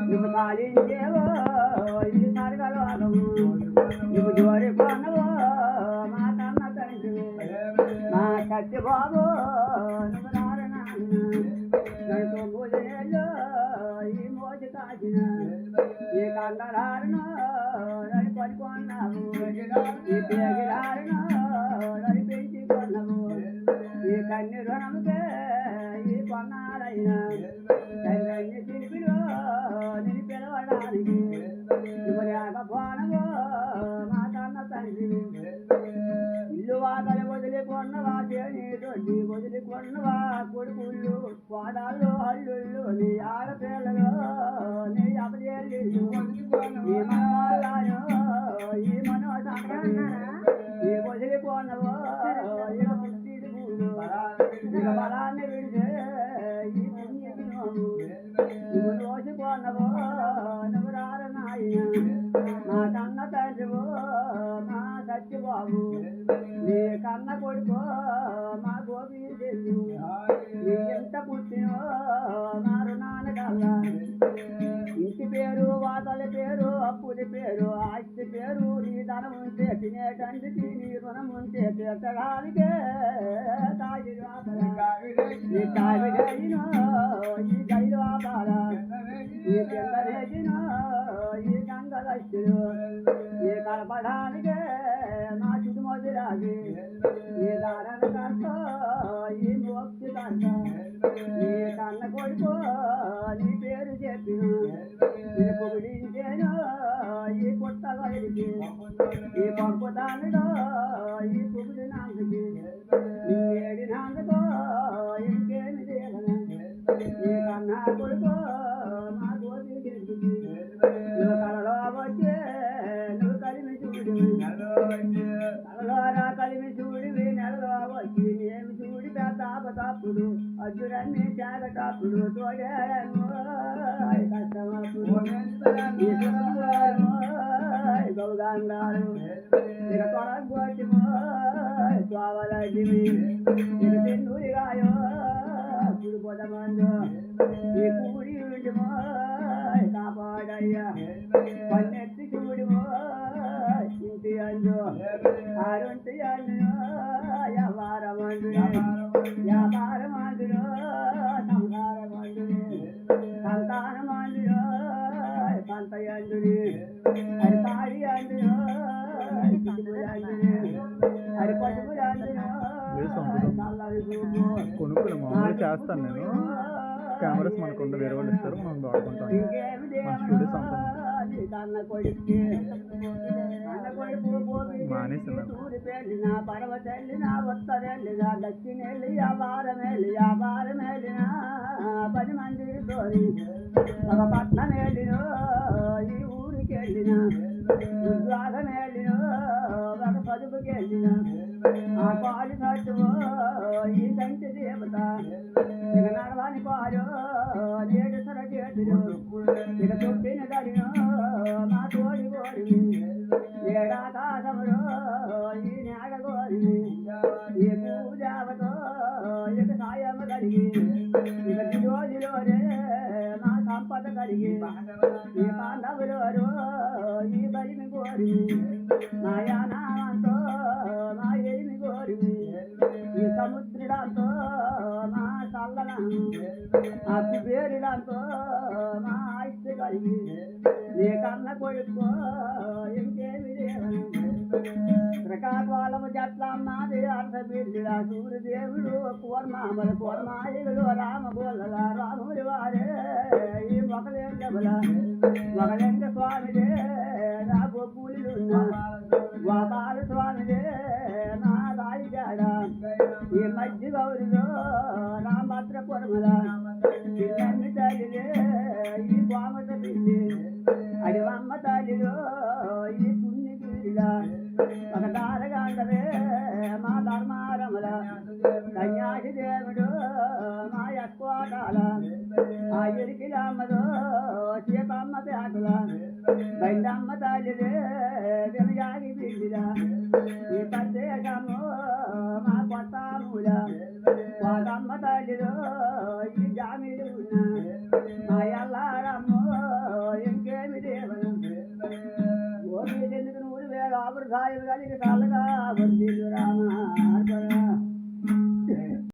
నువ్వు సాధించేవో ఈ సర్గలోకము నువ్వు జోడి కొనవో మా కన్న తండ్రి మా కత్తి బాబు నువ్వు నడుతూ భోజనేళ్ళు ఈ మోజు కాచిన ఈ కండరారును నడి పడుకున్నావు ఈ పేగిరారును నడి పెంచి కొన్నావు ఈ కన్ను రుణముకే ఈ కొన్నారైన తండ్రిని తిరిపిలో నేను పిలవడానికి నువ్వు లేకపోనవో మా కన్న తండ్రి ఇల్లు వాకలి వదిలికొన్నవా చేని దొడ్డి వదిలికొన్నవా కొడుకుళ్ళు కోడాళ్ళు అల్లుళ్ళు నీ ఆడపిల్లలు నీ అపజల్లు ఈ మనవాళ్ళను ఈ మనోసాన్ని ఈ వదిలికొన్నవో బలాన్ని విడితే ఈ పుణ్యము నువ్వు దోచుకొన్నవో నువ్వు రారనాయన మా కన్న తండ్రివో మా సత్యబాబు నీ కన్న కొడుకో మా గోపి తెలుసు నీ ఎంత పుట్టినో మా రుణాన కల్లా ఇంటి పేరు వాతల పేరు అప్పుల పేరు ఆస్తి పేరు నీ ధనం ఉంటే తినేటందుకు నీ రుణం ఉంటే తీర్చడానికే తాగి నీ కావిడైనో ఈ గైలు ఆపాల ఈ పిల్లలేజినో ఈ గంగలక్ష్యులు ఈ కలపడానికే మా చుట్టుమొదలాగి ఈ దారణ కర్త ఈ మోక్షి కర్త నీ కన్న కొడుకు నీ పేరు చెప్పిన నీ పొగిడించేను ఈ పుట్టగలికి ఈ పంపుతానుడో ఈ పొగిడినందుకి నీ ఏడినందుకో ఇంకేమి చేయగలను నీ కన్నా కొడుకు మా గోపి గెలిచి నువ్వు కలలో వచ్చే నువ్వు కలిమి చూడివి కలలోరా కలిమి చూడివి నెలలో వచ్చి నేను చూడి పెద్ద తప్పుడు అర్జునన్ని త్యాగటప్పుడు తోడేను కష్టమప్పుడు గౌగాంగారు ఇక తొడగొట్టిమో స్వావలడ్డివి ఇక తిన్నూరిగాయో పుడు పొదమందు ఈ పూడి ఉండిమో కాపాడయ్యా పన్నెత్తి చూడిమో ఇంటి అందు ఆరుంటి అందు వ్యాపారమందు వ్యాపారమందులో సంసారమందుని సంతానమందులో పంతయందుని అది తాడి అందులో అది పట్టుకులు అందులో కొనుక్కులు మామూలు చేస్తాను నేను కెమెరాస్ మనకుండా వేరే వాళ్ళు ఇస్తారు మనం వాడుకుంటాం మానేసిన పర్వతెళ్ళినా ఉత్తరెళ్ళినా దక్షిణెళ్ళి వ్యాపారమెళ్ళినా 10 మందితో ఒక పట్నం వెళ్ళినో ఈ ఊరికి వెళ్ళినా ఉద్యోగం వెళ్ళినో ఒక చదువుకి వెళ్ళినా ఆ పాలు తట్టువో ఈ తంటి దేవత ఇక నడవని పాలు నేడు సరచేతులు ఇక చుట్టిన దడినో మా తోడి కోరి ఏడాకాశములో ఈ నేడ కోరి ఈ పూజావతో ఇక సాయం కలిగి ఇక రోజులోనే మా సంపద కలిగి ఈ పాండవులు ఈ బలిమి కోరి మా యానామంతో మా ఎలిమి కోరి ఈ సముద్రుడంతో మా చల్లనం అతి పేరుడంతో మా ఆస్తి కలిగి నీ కన్న కొడుకో ఇంకేమి లేవని శ్రీకాకుళము జట్లమ్మాది అర్థబిడ్డిలా సూర్యదేవుడు కూర్మాయులు రామగోళ్ళ రాముడి వారే ఈ ఒకలేండబల ఒకలేండ స్వామిదే నా గోపులున్న గోపాల స్వామిదే నా రాయిగాడ ఈ మధ్య గౌరిలో రామభద్ర పొరమల పిల్లన్ని తల్లిదే ఈ గోమత పిల్లి అడివమ్మ తల్లిలో ఈ పుణ్యగిరిలా ఒక దారగాండవే మా ధర్మారముల కన్యాసి దేవుడు మా యశ్వాటాల ఆ ఇరికిలమ్మదో సీతమ్మ పేటల బండమ్మ తల్లిదే వినయాగి పిల్లిలా ఈ ప్రత్యేకము మా కొత్తమూల కోటమ్మ తల్లిలో ఈ జామీలు ఉన్న మా ఎల్లారమ్మ కాపురు సాయిలు కలిగి సాలుగా వర్దిల్లురా